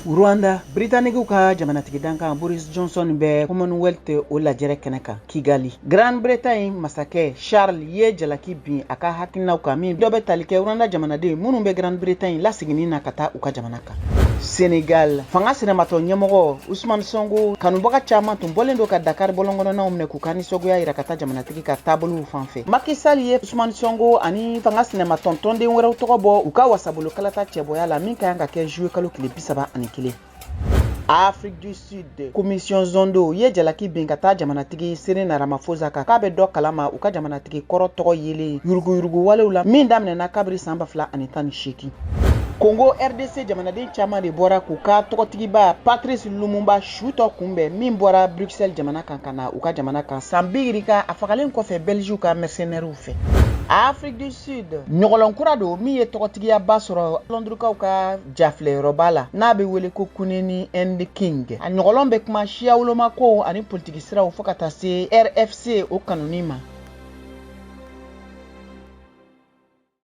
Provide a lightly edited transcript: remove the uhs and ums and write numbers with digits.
Rwanda, Britannique ka jamanatigi dankan Boris Johnson bɛ Commonwealth o lajɛrɛ kɛnɛ kan Kigali. Grande Bretagne masakɛ Charles ye jalaki bin a ka hakilinaw kan min dɔ bɛ tali kɛ Rwanda jamanaden minnu bɛ Grande Bretagne lasiginin na ka taa u ka jamana kan. Senegal, fanga sinamatɔ ɲɛmɔgɔ Ousmane Sonko kanubaga caman tun bɔlen do ka Dakar bɔlɔnkɔnɔnaw minɛ k'u ka nisɔngoya yira ka taa jamanatigi ka taabolow fan fɛ. Macky Sall ye Ousmane Sonko ani fanga sinamatɔ tɔnden wɛrɛw tɔgɔ bɔ u ka wasabolo kalata cɛbɔya la min ka kan ka kɛ juillet kalo tile 31. Afrique du Sud, Commission Zondo ye jalaki bin ka taa jamanatigi Cyril Ramaphosa kan k'a bɛ dɔ kalama u ka jamanatigi kɔrɔ tɔgɔ yelen yuruguyurugu walew la min daminɛna kabiri san 2018. Congo RDC jamanaden caman de bɔra k'u ka tɔgɔtigiba Patrice Lumumba Shuto kunbɛn min bɔra Bruxelles jamana kan ka na u ka jamana kan san 20 ka a fagalen kɔfɛ Belgique ka mercenaires fɛ. Afrique du Sud, ɲɔgɔlɔn kura don min ye tɔgɔtigiyaba sɔrɔ Londrikaw ka jafilɛyɔrɔba la n'a bɛ wele ko Kuneni and King. A ɲɔgɔlɔn bɛ kuma siya wolomako ani politiki siraw fo ka taa se RFC o kanuni ma.